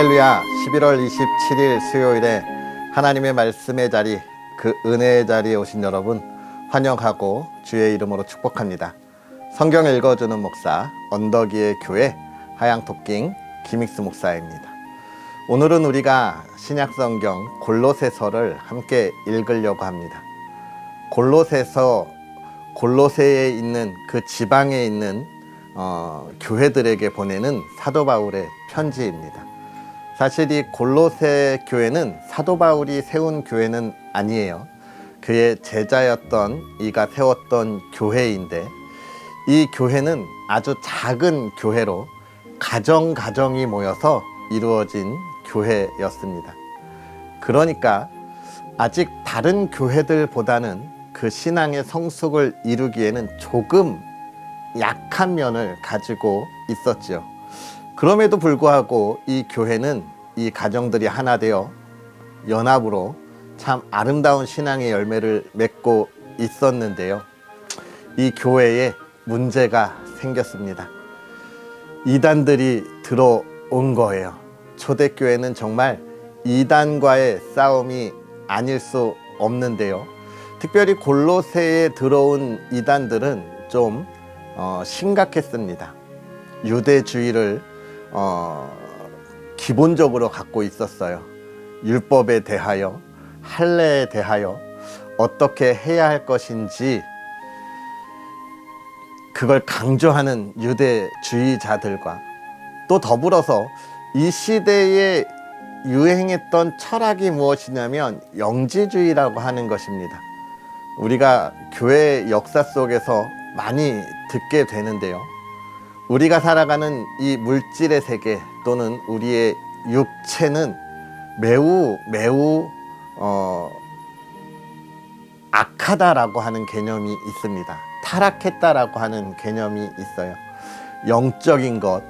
할렐루야. 11월 27일 수요일에 하나님의 말씀의 자리, 그 은혜의 자리에 오신 여러분 환영하고 주의 이름으로 축복합니다. 성경 읽어주는 목사 언덕위의 교회 하양토킹 김익수 목사입니다. 오늘은 우리가 신약성경 골로새서를 함께 읽으려고 합니다. 골로새에 있는 그 지방에 있는 교회들에게 보내는 사도 바울의 편지입니다. 사실 이 골로새 교회는 사도 바울이 세운 교회는 아니에요. 그의 제자였던 이가 세웠던 교회인데, 이 교회는 아주 작은 교회로 가정이 모여서 이루어진 교회였습니다. 그러니까 아직 다른 교회들보다는 그 신앙의 성숙을 이루기에는 조금 약한 면을 가지고 있었죠. 그럼에도 불구하고 이 교회는 이 가정들이 하나 되어 연합으로 참 아름다운 신앙의 열매를 맺고 있었는데요. 이 교회에 문제가 생겼습니다. 이단들이 들어온 거예요. 초대교회는 정말 이단과의 싸움이 아닐 수 없는데요. 특별히 골로새에 들어온 이단들은 좀 심각했습니다. 유대주의를 기본적으로 갖고 있었어요. 율법에 대하여, 할례에 대하여 어떻게 해야 할 것인지 그걸 강조하는 유대주의자들과 또 더불어서 이 시대에 유행했던 철학이 무엇이냐면 영지주의라고 하는 것입니다. 우리가 교회 역사 속에서 많이 듣게 되는데요. 우리가 살아가는 이 물질의 세계 또는 우리의 육체는 매우 악하다라고 하는 개념이 있습니다. 타락했다라고 하는 개념이 있어요. 영적인 것,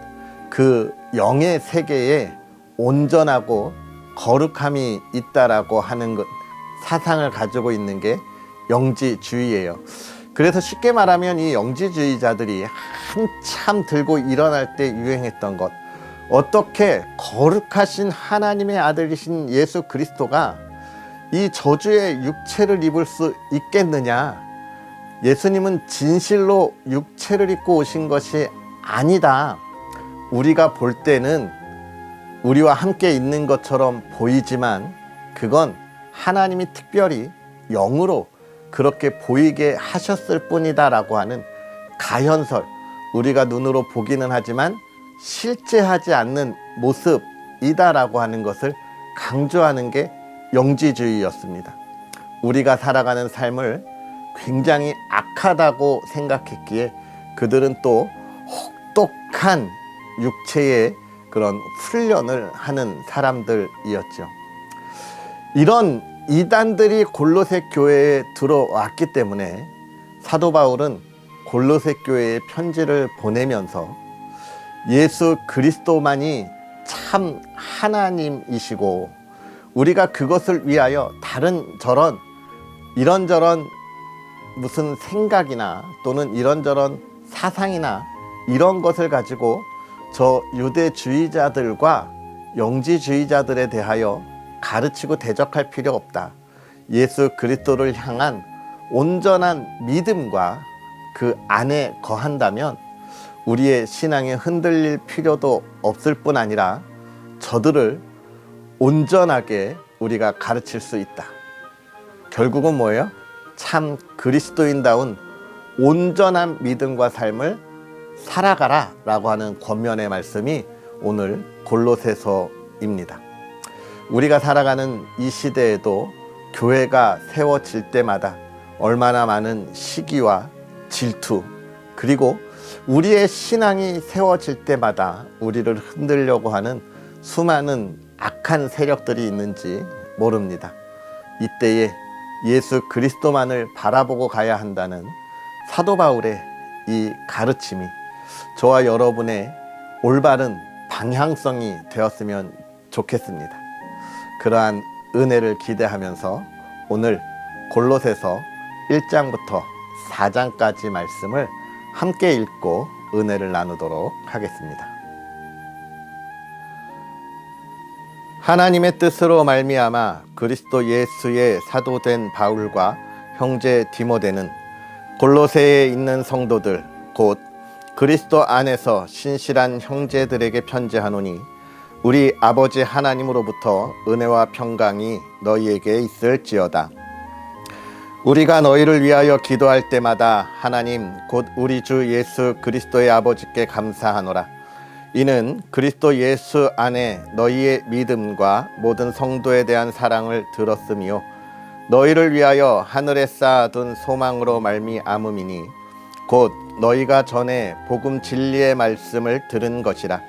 그 영의 세계에 온전하고 거룩함이 있다라고 하는 것, 사상을 가지고 있는 게 영지주의예요. 그래서 쉽게 말하면 이 영지주의자들이 한참 들고 일어날 때 유행했던 것, 어떻게 거룩하신 하나님의 아들이신 예수 그리스도가 이 저주의 육체를 입을 수 있겠느냐? 예수님은 진실로 육체를 입고 오신 것이 아니다. 우리가 볼 때는 우리와 함께 있는 것처럼 보이지만 그건 하나님이 특별히 영으로 그렇게 보이게 하셨을 뿐이다 라고 하는 가현설, 우리가 눈으로 보기는 하지만 실제하지 않는 모습이다 라고 하는 것을 강조하는 게 영지주의였습니다. 우리가 살아가는 삶을 굉장히 악하다고 생각했기에 그들은 또 혹독한 육체의 그런 훈련을 하는 사람들이었죠. 이런 이단들이 골로새 교회에 들어왔기 때문에 사도 바울은 골로새 교회에 편지를 보내면서 예수 그리스도만이 참 하나님이시고 우리가 그것을 위하여 이런저런 무슨 생각이나 또는 이런저런 사상이나 이런 것을 가지고 저 유대주의자들과 영지주의자들에 대하여 가르치고 대적할 필요 없다. 예수 그리스도를 향한 온전한 믿음과 그 안에 거한다면 우리의 신앙이 흔들릴 필요도 없을 뿐 아니라 저들을 온전하게 우리가 가르칠 수 있다. 결국은 뭐예요? 참 그리스도인다운 온전한 믿음과 삶을 살아가라 라고 하는 권면의 말씀이 오늘 골로새서입니다. 우리가 살아가는 이 시대에도 교회가 세워질 때마다 얼마나 많은 시기와 질투, 그리고 우리의 신앙이 세워질 때마다 우리를 흔들려고 하는 수많은 악한 세력들이 있는지 모릅니다. 이때에 예수 그리스도만을 바라보고 가야 한다는 사도 바울의 이 가르침이 저와 여러분의 올바른 방향성이 되었으면 좋겠습니다. 그러한 은혜를 기대하면서 오늘 골로새서 1장부터 4장까지 말씀을 함께 읽고 은혜를 나누도록 하겠습니다. 하나님의 뜻으로 말미암아 그리스도 예수의 사도된 바울과 형제 디모데는 골로새에 있는 성도들 곧 그리스도 안에서 신실한 형제들에게 편지하노니 우리 아버지 하나님으로부터 은혜와 평강이 너희에게 있을지어다. 우리가 너희를 위하여 기도할 때마다 하나님 곧 우리 주 예수 그리스도의 아버지께 감사하노라. 이는 그리스도 예수 안에 너희의 믿음과 모든 성도에 대한 사랑을 들었으며 너희를 위하여 하늘에 쌓아둔 소망으로 말미암음이니 곧 너희가 전에 복음 진리의 말씀을 들은 것이라.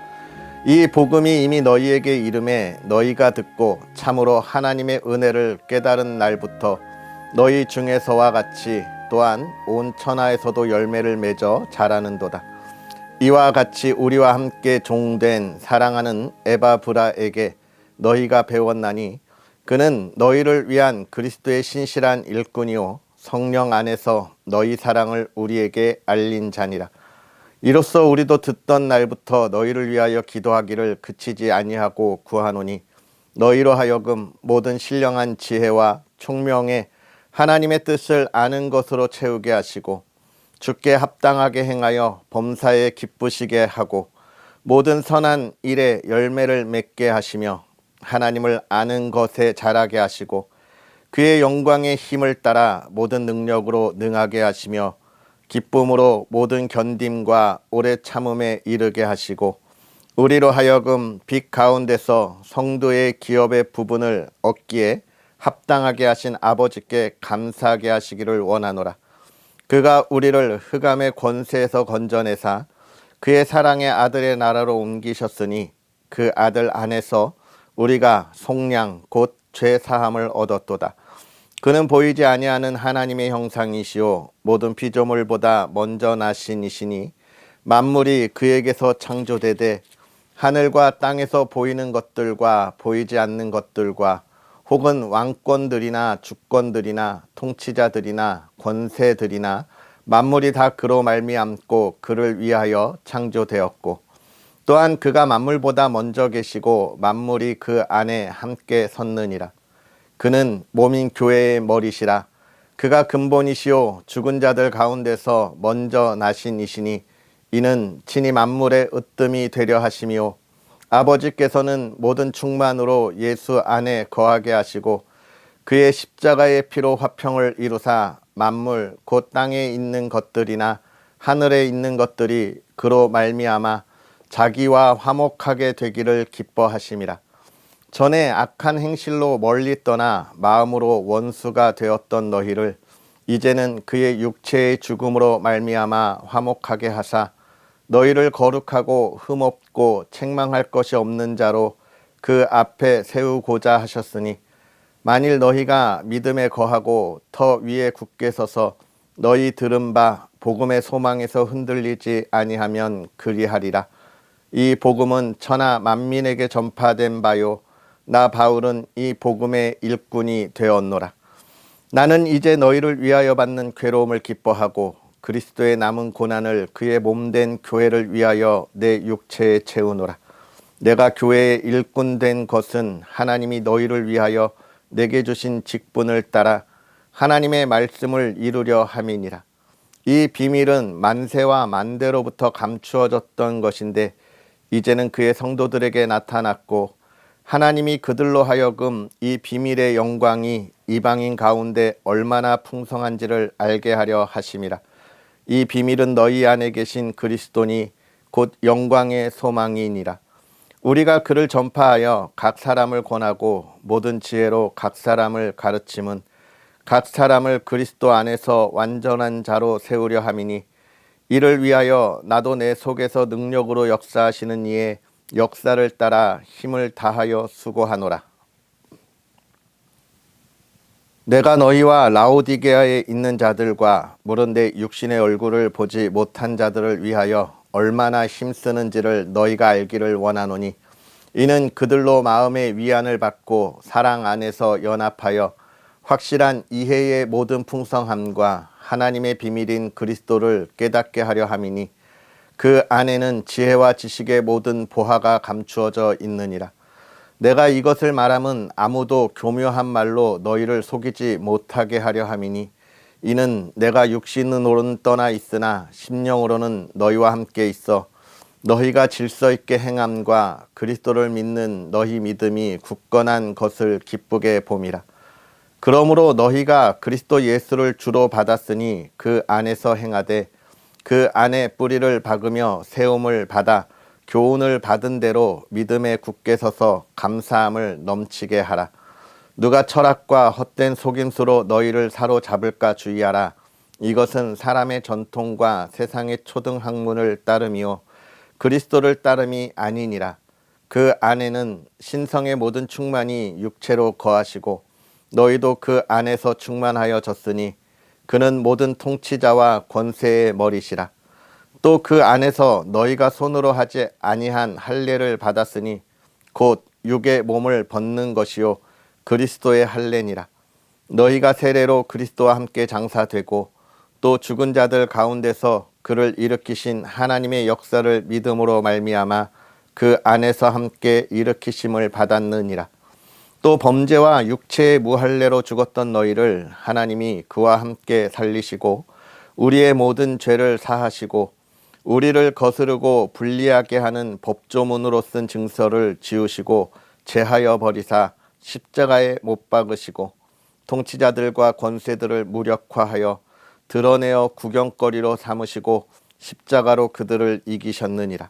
이 복음이 이미 너희에게 이름에 너희가 듣고 참으로 하나님의 은혜를 깨달은 날부터 너희 중에서와 같이 또한 온 천하에서도 열매를 맺어 자라는도다. 이와 같이 우리와 함께 종된 사랑하는 에바브라에게 너희가 배웠나니 그는 너희를 위한 그리스도의 신실한 일꾼이요 성령 안에서 너희 사랑을 우리에게 알린 자니라. 이로써 우리도 듣던 날부터 너희를 위하여 기도하기를 그치지 아니하고 구하노니 너희로 하여금 모든 신령한 지혜와 총명에 하나님의 뜻을 아는 것으로 채우게 하시고 주께 합당하게 행하여 범사에 기쁘시게 하고 모든 선한 일에 열매를 맺게 하시며 하나님을 아는 것에 자라게 하시고 그의 영광의 힘을 따라 모든 능력으로 능하게 하시며 기쁨으로 모든 견딤과 오래 참음에 이르게 하시고 우리로 하여금 빛 가운데서 성도의 기업의 부분을 얻기에 합당하게 하신 아버지께 감사하게 하시기를 원하노라. 그가 우리를 흑암의 권세에서 건져내사 그의 사랑의 아들의 나라로 옮기셨으니 그 아들 안에서 우리가 속량 곧 죄사함을 얻었도다. 그는 보이지 아니하는 하나님의 형상이시오 모든 피조물보다 먼저 나신 이시니 만물이 그에게서 창조되되 하늘과 땅에서 보이는 것들과 보이지 않는 것들과 혹은 왕권들이나 주권들이나 통치자들이나 권세들이나 만물이 다 그로 말미암고 그를 위하여 창조되었고 또한 그가 만물보다 먼저 계시고 만물이 그 안에 함께 섰느니라. 그는 몸인 교회의 머리시라. 그가 근본이시오 죽은 자들 가운데서 먼저 나신 이시니 이는 친히 만물의 으뜸이 되려 하심이요 아버지께서는 모든 충만으로 예수 안에 거하게 하시고 그의 십자가의 피로 화평을 이루사 만물 곧 땅에 있는 것들이나 하늘에 있는 것들이 그로 말미암아 자기와 화목하게 되기를 기뻐하심이라. 전에 악한 행실로 멀리 떠나 마음으로 원수가 되었던 너희를 이제는 그의 육체의 죽음으로 말미암아 화목하게 하사 너희를 거룩하고 흠없고 책망할 것이 없는 자로 그 앞에 세우고자 하셨으니 만일 너희가 믿음에 거하고 터 위에 굳게 서서 너희 들은 바 복음의 소망에서 흔들리지 아니하면 그리하리라. 이 복음은 천하 만민에게 전파된 바요 나 바울은 이 복음의 일꾼이 되었노라. 나는 이제 너희를 위하여 받는 괴로움을 기뻐하고 그리스도의 남은 고난을 그의 몸된 교회를 위하여 내 육체에 채우노라. 내가 교회의 일꾼 된 것은 하나님이 너희를 위하여 내게 주신 직분을 따라 하나님의 말씀을 이루려 함이니라. 이 비밀은 만세와 만대로부터 감추어졌던 것인데 이제는 그의 성도들에게 나타났고 하나님이 그들로 하여금 이 비밀의 영광이 이방인 가운데 얼마나 풍성한지를 알게 하려 하심이라. 이 비밀은 너희 안에 계신 그리스도니 곧 영광의 소망이니라. 우리가 그를 전파하여 각 사람을 권하고 모든 지혜로 각 사람을 가르침은 각 사람을 그리스도 안에서 완전한 자로 세우려 함이니 이를 위하여 나도 내 속에서 능력으로 역사하시는 이의 역사를 따라 힘을 다하여 수고하노라. 내가 너희와 라오디게아에 있는 자들과 물은 내 육신의 얼굴을 보지 못한 자들을 위하여 얼마나 힘쓰는지를 너희가 알기를 원하노니 이는 그들로 마음의 위안을 받고 사랑 안에서 연합하여 확실한 이해의 모든 풍성함과 하나님의 비밀인 그리스도를 깨닫게 하려 함이니 그 안에는 지혜와 지식의 모든 보화가 감추어져 있느니라. 내가 이것을 말함은 아무도 교묘한 말로 너희를 속이지 못하게 하려 함이니 이는 내가 육신으로는 떠나 있으나 심령으로는 너희와 함께 있어 너희가 질서 있게 행함과 그리스도를 믿는 너희 믿음이 굳건한 것을 기쁘게 봄이라. 그러므로 너희가 그리스도 예수를 주로 받았으니 그 안에서 행하되 그 안에 뿌리를 박으며 세움을 받아 교훈을 받은 대로 믿음에 굳게 서서 감사함을 넘치게 하라. 누가 철학과 헛된 속임수로 너희를 사로잡을까 주의하라. 이것은 사람의 전통과 세상의 초등학문을 따름이요 그리스도를 따름이 아니니라. 그 안에는 신성의 모든 충만이 육체로 거하시고 너희도 그 안에서 충만하여졌으니 그는 모든 통치자와 권세의 머리시라. 또 그 안에서 너희가 손으로 하지 아니한 할례를 받았으니 곧 육의 몸을 벗는 것이요 그리스도의 할례니라. 너희가 세례로 그리스도와 함께 장사되고 또 죽은 자들 가운데서 그를 일으키신 하나님의 역사를 믿음으로 말미암아 그 안에서 함께 일으키심을 받았느니라. 또 범죄와 육체의 무할례로 죽었던 너희를 하나님이 그와 함께 살리시고 우리의 모든 죄를 사하시고 우리를 거스르고 불리하게 하는 법조문으로 쓴 증서를 지우시고 제하여 버리사 십자가에 못 박으시고 통치자들과 권세들을 무력화하여 드러내어 구경거리로 삼으시고 십자가로 그들을 이기셨느니라.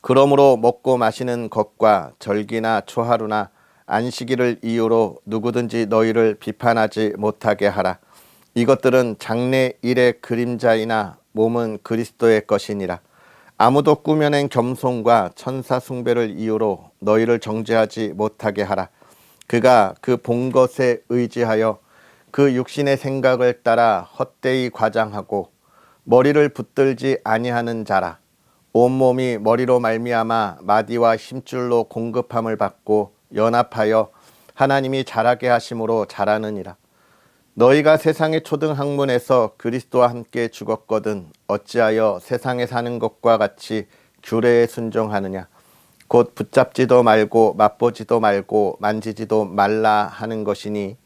그러므로 먹고 마시는 것과 절기나 초하루나 안식일을 이유로 누구든지 너희를 비판하지 못하게 하라. 이것들은 장래일의 그림자이나 몸은 그리스도의 것이니라. 아무도 꾸며낸 겸손과 천사 숭배를 이유로 너희를 정죄하지 못하게 하라. 그가 그 본 것에 의지하여 그 육신의 생각을 따라 헛되이 과장하고 머리를 붙들지 아니하는 자라. 온몸이 머리로 말미암아 마디와 힘줄로 공급함을 받고 연합하여 하나님이 자라게 하심으로 자라느니라. 너희가 세상의 초등학문에서 그리스도와 함께 죽었거든 어찌하여 세상에 사는 것과 같이 규례에 순종하느냐. 곧 붙잡지도 말고 맛보지도 말고 만지지도 말라 하는 것이니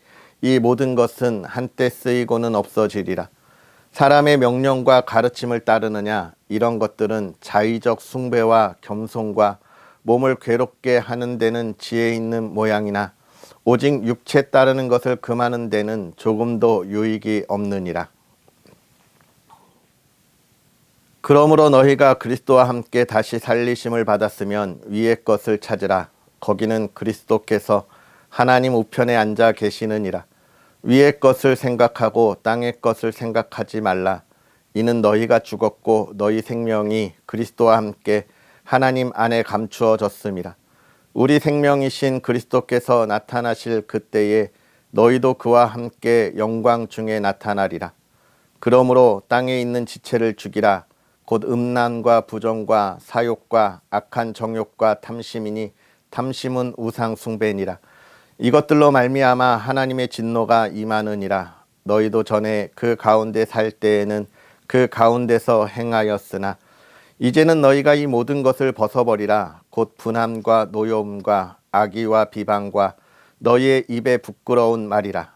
이 모든 것은 한때 쓰이고는 없어지리라. 사람의 명령과 가르침을 따르느냐. 이런 것들은 자의적 숭배와 겸손과 몸을 괴롭게 하는 데는 지혜 있는 모양이나 오직 육체 따르는 것을 금하는 데는 조금도 유익이 없느니라. 그러므로 너희가 그리스도와 함께 다시 살리심을 받았으면 위의 것을 찾으라. 거기는 그리스도께서 하나님 우편에 앉아 계시느니라. 위의 것을 생각하고 땅의 것을 생각하지 말라. 이는 너희가 죽었고 너희 생명이 그리스도와 함께 하나님 안에 감추어졌음이라. 우리 생명이신 그리스도께서 나타나실 그때에 너희도 그와 함께 영광 중에 나타나리라. 그러므로 땅에 있는 지체를 죽이라. 곧 음란과 부정과 사욕과 악한 정욕과 탐심이니 탐심은 우상 숭배니라. 이것들로 말미암아 하나님의 진노가 임하느니라. 너희도 전에 그 가운데 살 때에는 그 가운데서 행하였으나 이제는 너희가 이 모든 것을 벗어버리라. 곧 분함과 노여움과 악의와 비방과 너희의 입에 부끄러운 말이라.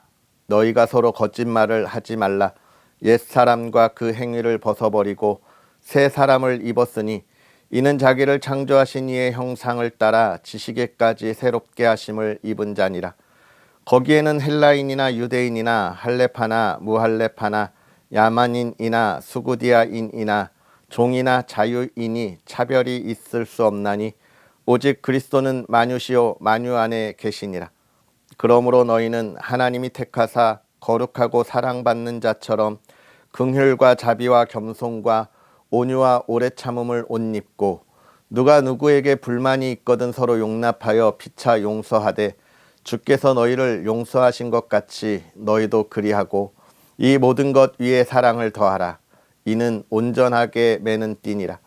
너희가 서로 거짓말을 하지 말라. 옛사람과 그 행위를 벗어버리고 새 사람을 입었으니 이는 자기를 창조하신 이의 형상을 따라 지식에까지 새롭게 하심을 입은 자니라. 거기에는 헬라인이나 유대인이나 할레파나 무할레파나 야만인이나 수구디아인이나 종이나 자유인이 차별이 있을 수 없나니 오직 그리스도는 만유시요 만유 안에 계시니라. 그러므로 너희는 하나님이 택하사 거룩하고 사랑받는 자처럼 긍휼과 자비와 겸손과 온유와 오래 참음을 옷 입고 누가 누구에게 불만이 있거든 서로 용납하여 피차 용서하되 주께서 너희를 용서하신 것 같이 너희도 그리하고 이 모든 것 위에 사랑을 더하라. 이는 온전하게 매는 띠니라.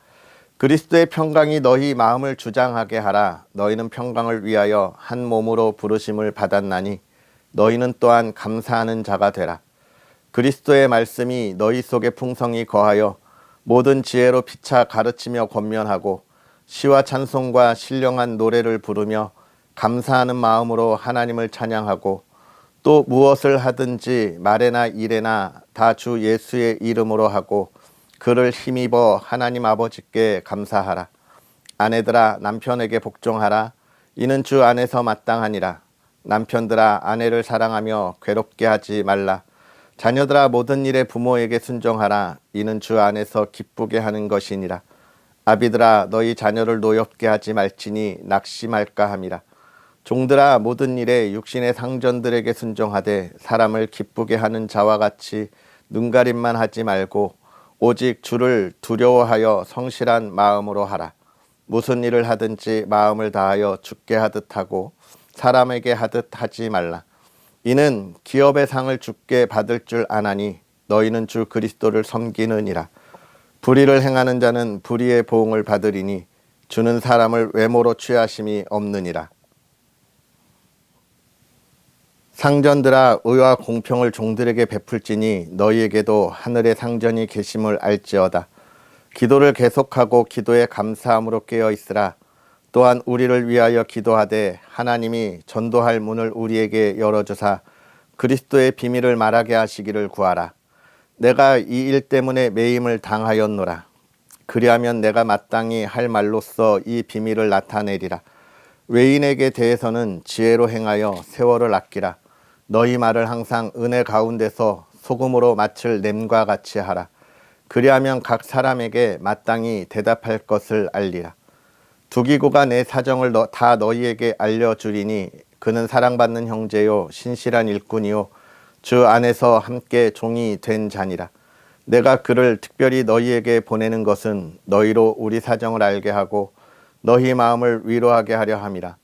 그리스도의 평강이 너희 마음을 주장하게 하라. 너희는 평강을 위하여 한 몸으로 부르심을 받았나니 너희는 또한 감사하는 자가 되라. 그리스도의 말씀이 너희 속에 풍성히 거하여 모든 지혜로 피차 가르치며 권면하고 시와 찬송과 신령한 노래를 부르며 감사하는 마음으로 하나님을 찬양하고 또 무엇을 하든지 말에나 일에나 다 주 예수의 이름으로 하고 그를 힘입어 하나님 아버지께 감사하라. 아내들아 남편에게 복종하라. 이는 주 안에서 마땅하니라. 남편들아 아내를 사랑하며 괴롭게 하지 말라. 자녀들아 모든 일에 부모에게 순종하라. 이는 주 안에서 기쁘게 하는 것이니라. 아비들아 너희 자녀를 노엽게 하지 말지니 낙심할까 함이라. 종들아 모든 일에 육신의 상전들에게 순종하되 사람을 기쁘게 하는 자와 같이 눈가림만 하지 말고 오직 주를 두려워하여 성실한 마음으로 하라. 무슨 일을 하든지 마음을 다하여 주께 하듯 하고 사람에게 하듯 하지 말라. 이는 기업의 상을 주께 받을 줄 아나니 너희는 주 그리스도를 섬기느니라. 불의를 행하는 자는 불의의 보응을 받으리니 주는 사람을 외모로 취하심이 없느니라. 상전들아 의와 공평을 종들에게 베풀지니 너희에게도 하늘의 상전이 계심을 알지어다. 기도를 계속하고 기도에 감사함으로 깨어 있으라. 또한 우리를 위하여 기도하되 하나님이 전도할 문을 우리에게 열어주사 그리스도의 비밀을 말하게 하시기를 구하라. 내가 이 일 때문에 매임을 당하였노라. 그리하면 내가 마땅히 할 말로써 이 비밀을 나타내리라. 외인에게 대해서는 지혜로 행하여 세월을 아끼라. 너희 말을 항상 은혜 가운데서 소금으로 마칠 냄과 같이 하라. 그리하면 각 사람에게 마땅히 대답할 것을 알리라. 두기고가 내 사정을 다 너희에게 알려주리니 그는 사랑받는 형제요 신실한 일꾼이요 주 안에서 함께 종이 된 자니라. 내가 그를 특별히 너희에게 보내는 것은 너희로 우리 사정을 알게 하고 너희 마음을 위로하게 하려 함이라.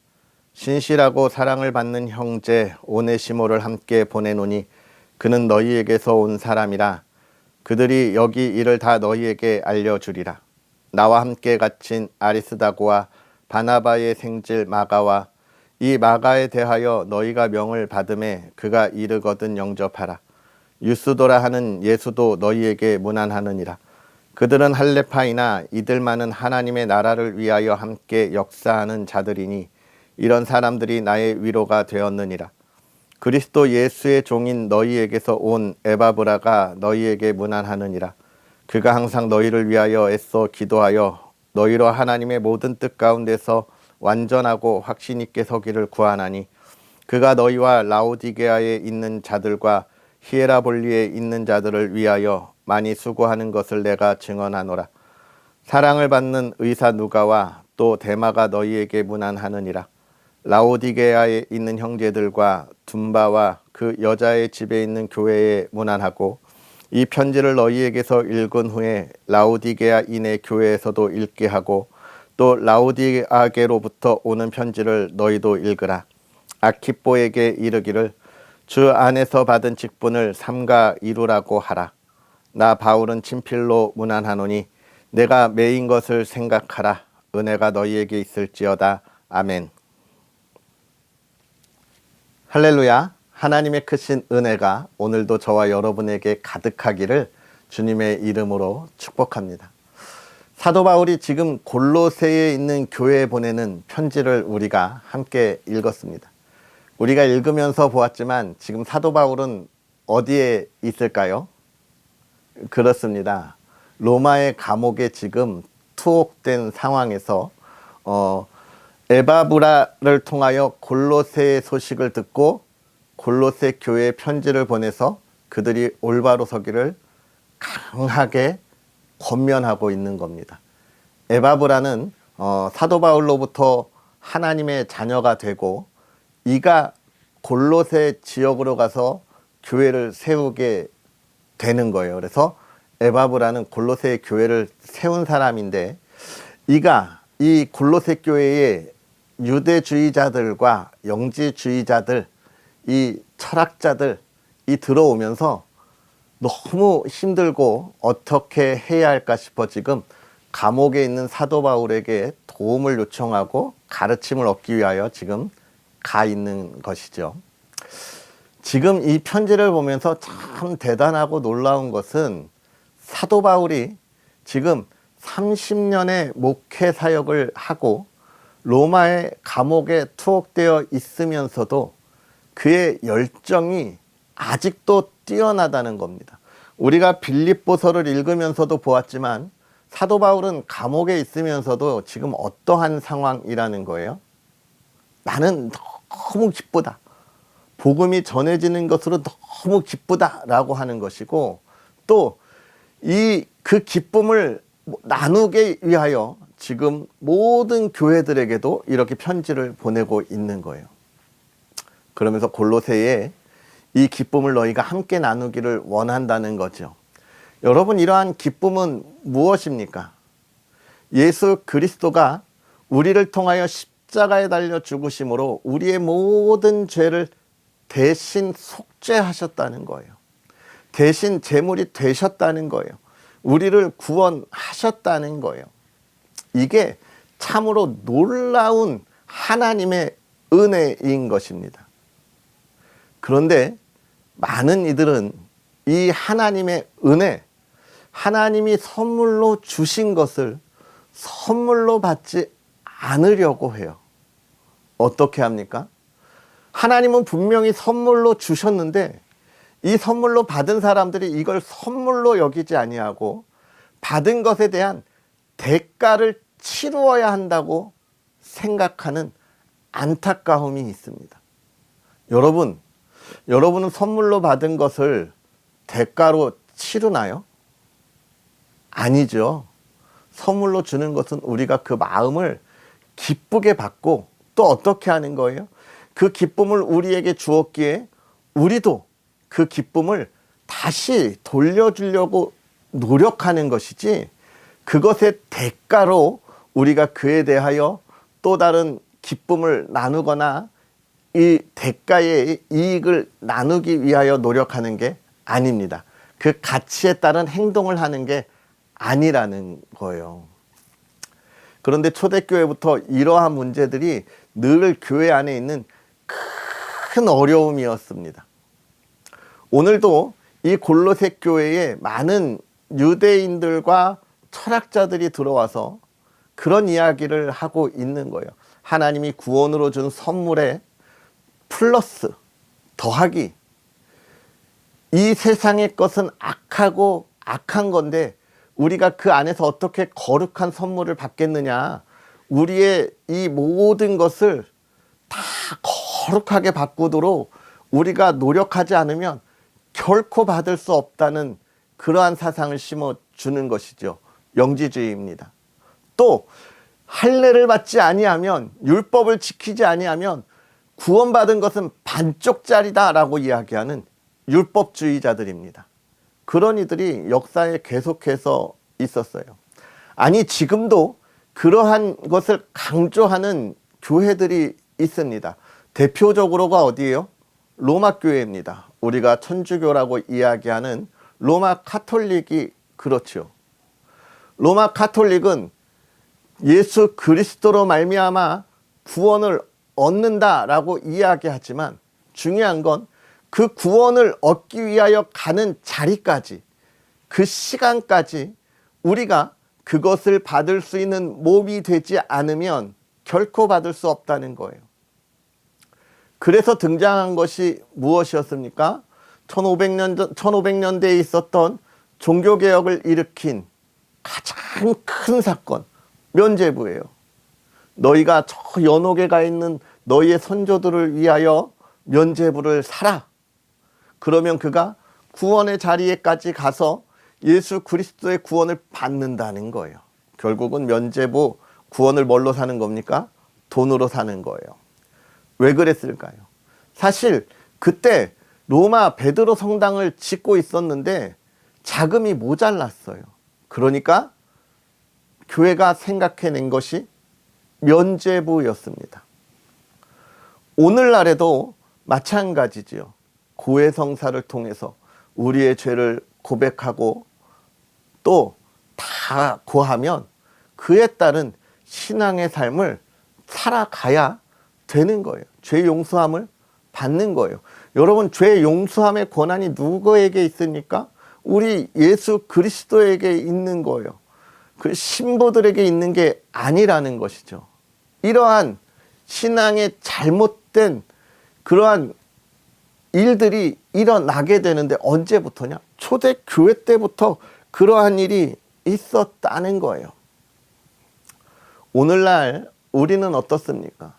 신실하고 사랑을 받는 형제 오네시모를 함께 보내노니 그는 너희에게서 온 사람이라. 그들이 여기 일을 다 너희에게 알려주리라. 나와 함께 갇힌 아리스다고와 바나바의 생질 마가와 이 마가에 대하여 너희가 명을 받음에 그가 이르거든 영접하라. 유스도라 하는 예수도 너희에게 문안하느니라. 그들은 할레파이나 이들만은 하나님의 나라를 위하여 함께 역사하는 자들이니 이런 사람들이 나의 위로가 되었느니라. 그리스도 예수의 종인 너희에게서 온 에바브라가 너희에게 문안하느니라. 그가 항상 너희를 위하여 애써 기도하여 너희로 하나님의 모든 뜻 가운데서 완전하고 확신 있게 서기를 구하나니 그가 너희와 라오디게아에 있는 자들과 히에라볼리에 있는 자들을 위하여 많이 수고하는 것을 내가 증언하노라. 사랑을 받는 의사 누가와 또 데마가 너희에게 문안하느니라. 라오디게아에 있는 형제들과 둠바와 그 여자의 집에 있는 교회에 문안하고 이 편지를 너희에게서 읽은 후에 라오디게아인의 교회에서도 읽게 하고 또 라오디게아게로부터 오는 편지를 너희도 읽으라. 아키뽀에게 이르기를 주 안에서 받은 직분을 삼가 이루라고 하라. 나 바울은 친필로 문안하노니 내가 매인 것을 생각하라. 은혜가 너희에게 있을지어다. 아멘. 할렐루야. 하나님의 크신 은혜가 오늘도 저와 여러분에게 가득하기를 주님의 이름으로 축복합니다. 사도 바울이 지금 골로새에 있는 교회에 보내는 편지를 우리가 함께 읽었습니다. 우리가 읽으면서 보았지만 지금 사도 바울은 어디에 있을까요? 그렇습니다. 로마의 감옥에 지금 투옥된 상황에서 에바브라를 통하여 골로새의 소식을 듣고 골로새 교회에 편지를 보내서 그들이 올바로 서기를 강하게 권면하고 있는 겁니다. 에바브라는 사도 바울로부터 하나님의 자녀가 되고 이가 골로새 지역으로 가서 교회를 세우게 되는 거예요. 그래서 에바브라는 골로새 교회를 세운 사람인데 이가 이 골로새 교회에 유대주의자들과 영지주의자들, 이 철학자들이 들어오면서 너무 힘들고 어떻게 해야 할까 싶어 지금 감옥에 있는 사도 바울에게 도움을 요청하고 가르침을 얻기 위하여 지금 가 있는 것이죠. 지금 이 편지를 보면서 참 대단하고 놀라운 것은 사도 바울이 지금 30년의 목회 사역을 하고 로마의 감옥에 투옥되어 있으면서도 그의 열정이 아직도 뛰어나다는 겁니다. 우리가 빌립보서를 읽으면서도 보았지만 사도 바울은 감옥에 있으면서도 지금 어떠한 상황이라는 거예요? 나는 너무 기쁘다. 복음이 전해지는 것으로 너무 기쁘다라고 하는 것이고, 또 그 기쁨을 나누기 위하여 지금 모든 교회들에게도 이렇게 편지를 보내고 있는 거예요. 그러면서 골로새에 이 기쁨을 너희가 함께 나누기를 원한다는 거죠. 여러분, 이러한 기쁨은 무엇입니까? 예수 그리스도가 우리를 통하여 십자가에 달려 죽으심으로 우리의 모든 죄를 대신 속죄하셨다는 거예요. 대신 제물이 되셨다는 거예요. 우리를 구원하셨다는 거예요. 이게 참으로 놀라운 하나님의 은혜인 것입니다. 그런데 많은 이들은 이 하나님의 은혜, 하나님이 선물로 주신 것을 선물로 받지 않으려고 해요. 어떻게 합니까? 하나님은 분명히 선물로 주셨는데 이 선물로 받은 사람들이 이걸 선물로 여기지 아니하고 받은 것에 대한 대가를 치루어야 한다고 생각하는 안타까움이 있습니다. 여러분은 선물로 받은 것을 대가로 치르나요? 아니죠. 선물로 주는 것은 우리가 그 마음을 기쁘게 받고 또 어떻게 하는 거예요? 그 기쁨을 우리에게 주었기에 우리도 그 기쁨을 다시 돌려주려고 노력하는 것이지, 그것의 대가로 우리가 그에 대하여 또 다른 기쁨을 나누거나 이 대가의 이익을 나누기 위하여 노력하는 게 아닙니다. 그 가치에 따른 행동을 하는 게 아니라는 거예요. 그런데 초대교회부터 이러한 문제들이 늘 교회 안에 있는 큰 어려움이었습니다. 오늘도 이 골로새 교회에 많은 유대인들과 철학자들이 들어와서 그런 이야기를 하고 있는 거예요. 하나님이 구원으로 준 선물에 플러스, 더하기, 이 세상의 것은 악하고 악한 건데 우리가 그 안에서 어떻게 거룩한 선물을 받겠느냐, 우리의 이 모든 것을 다 거룩하게 바꾸도록 우리가 노력하지 않으면 결코 받을 수 없다는 그러한 사상을 심어주는 것이죠. 영지주의입니다. 또 할례를 받지 아니하면, 율법을 지키지 아니하면 구원받은 것은 반쪽짜리다라고 이야기하는 율법주의자들입니다. 그런 이들이 역사에 계속해서 있었어요. 아니, 지금도 그러한 것을 강조하는 교회들이 있습니다. 대표적으로가 어디예요? 로마 교회입니다. 우리가 천주교라고 이야기하는 로마 카톨릭이 그렇죠. 로마 카톨릭은 예수 그리스도로 말미암아 구원을 얻는다라고 이야기하지만 중요한 건 그 구원을 얻기 위하여 가는 자리까지, 그 시간까지 우리가 그것을 받을 수 있는 몸이 되지 않으면 결코 받을 수 없다는 거예요. 그래서 등장한 것이 무엇이었습니까? 1500년대에 있었던 종교개혁을 일으킨 가장 큰 사건, 면죄부예요. 너희가 저 연옥에 가 있는 너희의 선조들을 위하여 면죄부를 사라. 그러면 그가 구원의 자리에까지 가서 예수 그리스도의 구원을 받는다는 거예요. 결국은 면죄부 구원을 뭘로 사는 겁니까? 돈으로 사는 거예요. 왜 그랬을까요? 사실 그때 로마 베드로 성당을 짓고 있었는데 자금이 모자랐어요. 그러니까 교회가 생각해낸 것이 면죄부였습니다. 오늘날에도 마찬가지지요. 고해성사를 통해서 우리의 죄를 고백하고 또 다 고하면 그에 따른 신앙의 삶을 살아가야 되는 거예요. 죄 용서함을 받는 거예요. 여러분, 죄 용서함의 권한이 누구에게 있습니까? 우리 예수 그리스도에게 있는 거예요. 그 신부들에게 있는 게 아니라는 것이죠. 이러한 신앙의 잘못된 그러한 일들이 일어나게 되는데 언제부터냐? 초대교회 때부터 그러한 일이 있었다는 거예요. 오늘날 우리는 어떻습니까?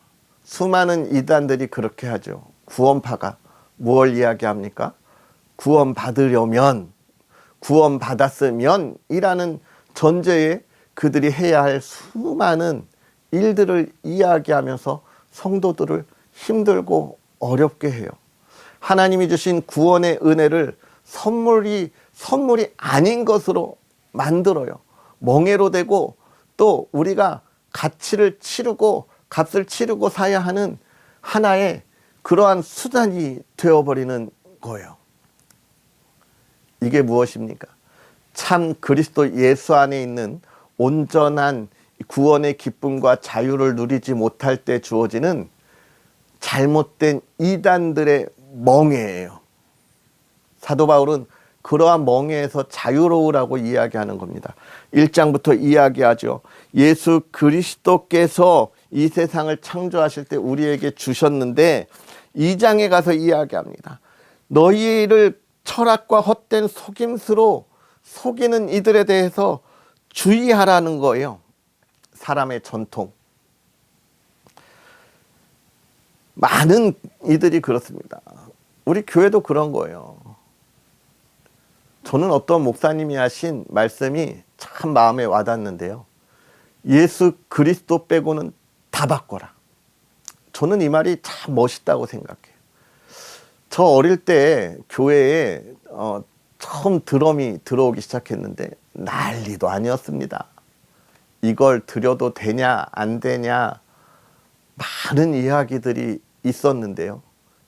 수많은 이단들이 그렇게 하죠. 구원파가 무엇을 이야기합니까? 구원받으려면, 구원받았으면 이라는 전제에 그들이 해야 할 수많은 일들을 이야기하면서 성도들을 힘들고 어렵게 해요. 하나님이 주신 구원의 은혜를 선물이 아닌 것으로 만들어요. 멍해로 되고 또 우리가 가치를 치르고 값을 치르고 사야 하는 하나의 그러한 수단이 되어버리는 거예요. 이게 무엇입니까? 참 그리스도 예수 안에 있는 온전한 구원의 기쁨과 자유를 누리지 못할 때 주어지는 잘못된 이단들의 멍해예요. 사도 바울은 그러한 멍해에서 자유로우라고 이야기하는 겁니다. 1장부터 이야기하죠. 예수 그리스도께서 이 세상을 창조하실 때 우리에게 주셨는데 2장에 가서 이야기합니다. 너희를 철학과 헛된 속임수로 속이는 이들에 대해서 주의하라는 거예요. 사람의 전통. 많은 이들이 그렇습니다. 우리 교회도 그런 거예요. 저는 어떤 목사님이 하신 말씀이 참 마음에 와닿는데요. 예수 그리스도 빼고는 다 바꿔라. 저는 이 말이 참 멋있다고 생각해요. 저 어릴 때 교회에 처음 드럼이 들어오기 시작했는데 난리도 아니었습니다. 이걸 드려도 되냐 안 되냐 많은 이야기들이 있었는데요.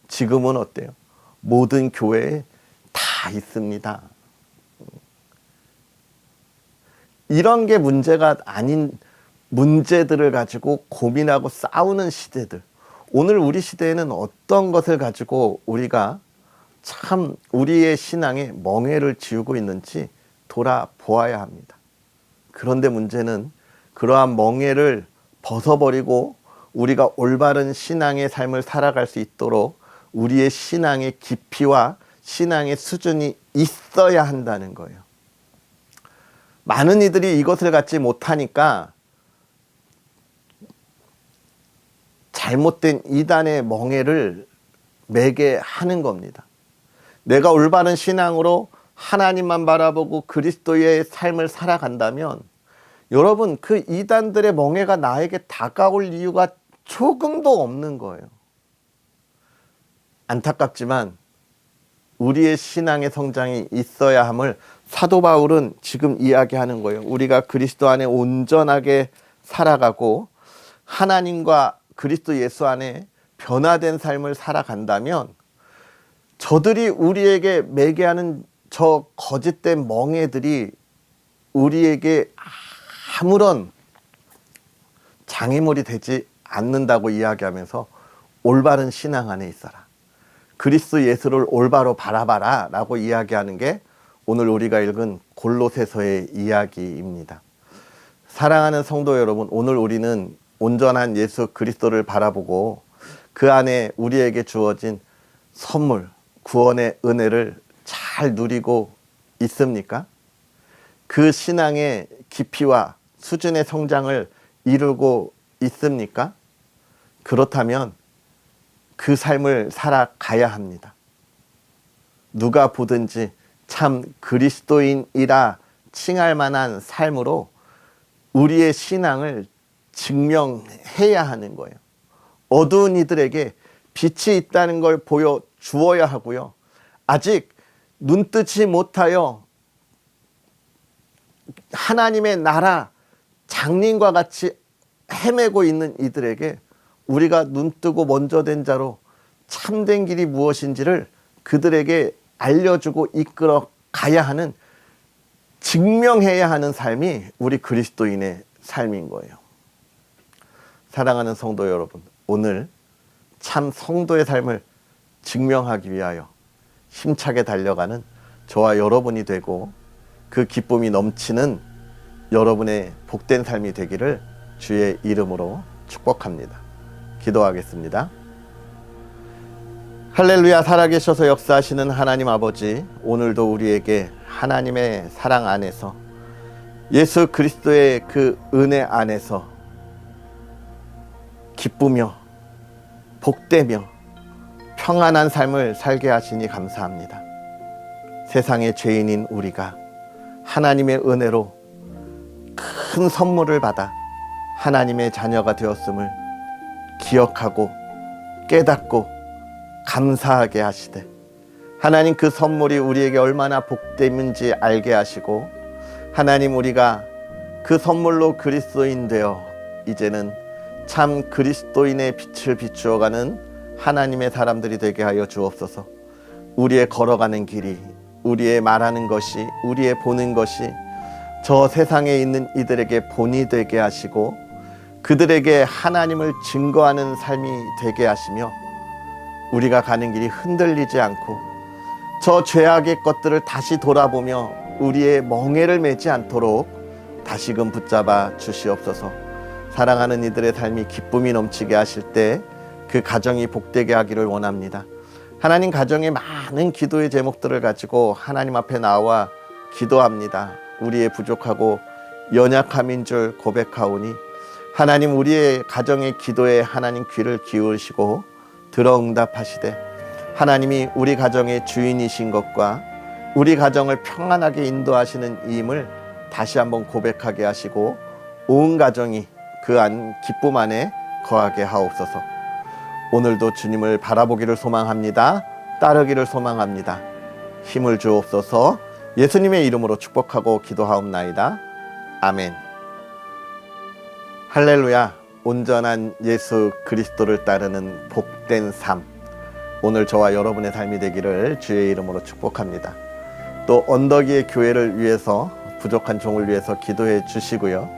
지금은 어때요? 모든 교회에 다 있습니다. 이런 게 문제가 아닌 문제들을 가지고 고민하고 싸우는 시대들. 오늘 우리 시대에는 어떤 것을 가지고 우리가 참 우리의 신앙에 멍해를 지우고 있는지 돌아보아야 합니다. 그런데 문제는 그러한 멍해를 벗어버리고 우리가 올바른 신앙의 삶을 살아갈 수 있도록 우리의 신앙의 깊이와 신앙의 수준이 있어야 한다는 거예요. 많은 이들이 이것을 갖지 못하니까 잘못된 이단의 멍해를 매게 하는 겁니다. 내가 올바른 신앙으로 하나님만 바라보고 그리스도의 삶을 살아간다면 여러분 그 이단들의 멍해가 나에게 다가올 이유가 조금도 없는 거예요. 안타깝지만 우리의 신앙의 성장이 있어야 함을 사도 바울은 지금 이야기하는 거예요. 우리가 그리스도 안에 온전하게 살아가고 하나님과 그리스도 예수 안에 변화된 삶을 살아간다면 저들이 우리에게 매게 하는 저 거짓된 멍해들이 우리에게 아무런 장애물이 되지 않는다고 이야기하면서 올바른 신앙 안에 있어라. 그리스도 예수를 올바로 바라봐라 라고 이야기하는 게 오늘 우리가 읽은 골로새서의 이야기입니다. 사랑하는 성도 여러분, 오늘 우리는 온전한 예수 그리스도를 바라보고 그 안에 우리에게 주어진 선물, 구원의 은혜를 잘 누리고 있습니까? 그 신앙의 깊이와 수준의 성장을 이루고 있습니까? 그렇다면 그 삶을 살아가야 합니다. 누가 보든지 참 그리스도인이라 칭할 만한 삶으로 우리의 신앙을 증명해야 하는 거예요. 어두운 이들에게 빛이 있다는 걸 보여주어야 하고요. 아직 눈뜨지 못하여 하나님의 나라 장님과 같이 헤매고 있는 이들에게 우리가 눈뜨고 먼저 된 자로 참된 길이 무엇인지를 그들에게 알려주고 이끌어 가야 하는, 증명해야 하는 삶이 우리 그리스도인의 삶인 거예요. 사랑하는 성도 여러분, 오늘 참 성도의 삶을 증명하기 위하여 힘차게 달려가는 저와 여러분이 되고 그 기쁨이 넘치는 여러분의 복된 삶이 되기를 주의 이름으로 축복합니다. 기도하겠습니다. 할렐루야. 살아계셔서 역사하시는 하나님 아버지, 오늘도 우리에게 하나님의 사랑 안에서, 예수 그리스도의 그 은혜 안에서 기쁘며 복되며 평안한 삶을 살게 하시니 감사합니다. 세상의 죄인인 우리가 하나님의 은혜로 큰 선물을 받아 하나님의 자녀가 되었음을 기억하고 깨닫고 감사하게 하시되, 하나님 그 선물이 우리에게 얼마나 복됨인지 알게 하시고, 하나님 우리가 그 선물로 그리스도인 되어 이제는 참 그리스도인의 빛을 비추어가는 하나님의 사람들이 되게 하여 주옵소서. 우리의 걸어가는 길이, 우리의 말하는 것이, 우리의 보는 것이 저 세상에 있는 이들에게 본이 되게 하시고 그들에게 하나님을 증거하는 삶이 되게 하시며, 우리가 가는 길이 흔들리지 않고 저 죄악의 것들을 다시 돌아보며 우리의 멍에를 매지 않도록 다시금 붙잡아 주시옵소서. 사랑하는 이들의 삶이 기쁨이 넘치게 하실 때 그 가정이 복되게 하기를 원합니다. 하나님, 가정의 많은 기도의 제목들을 가지고 하나님 앞에 나와 기도합니다. 우리의 부족하고 연약함인 줄 고백하오니 하나님, 우리의 가정의 기도에 하나님 귀를 기울이시고 들어 응답하시되, 하나님이 우리 가정의 주인이신 것과 우리 가정을 평안하게 인도하시는 이임을 다시 한번 고백하게 하시고 온 가정이 그 안 기쁨 안에 거하게 하옵소서. 오늘도 주님을 바라보기를 소망합니다. 따르기를 소망합니다. 힘을 주옵소서. 예수님의 이름으로 축복하고 기도하옵나이다. 아멘. 할렐루야. 온전한 예수 그리스도를 따르는 복된 삶, 오늘 저와 여러분의 삶이 되기를 주의 이름으로 축복합니다. 또 언덕 위의 교회를 위해서, 부족한 종을 위해서 기도해 주시고요.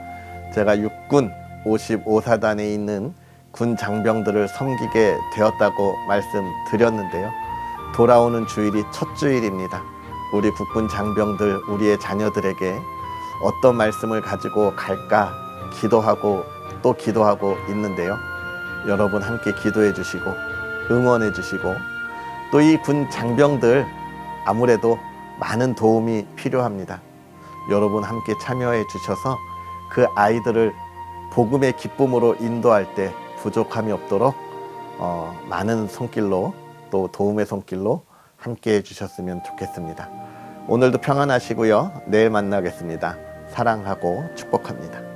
제가 육군 55사단에 있는 군 장병들을 섬기게 되었다고 말씀드렸는데요. 돌아오는 주일이 첫 주일입니다. 우리 국군 장병들, 우리의 자녀들에게 어떤 말씀을 가지고 갈까 기도하고 또 기도하고 있는데요. 여러분 함께 기도해 주시고 응원해 주시고, 또 이 군 장병들 아무래도 많은 도움이 필요합니다. 여러분 함께 참여해 주셔서 그 아이들을 복음의 기쁨으로 인도할 때 부족함이 없도록 많은 손길로, 또 도움의 손길로 함께 해주셨으면 좋겠습니다. 오늘도 평안하시고요. 내일 만나겠습니다. 사랑하고 축복합니다.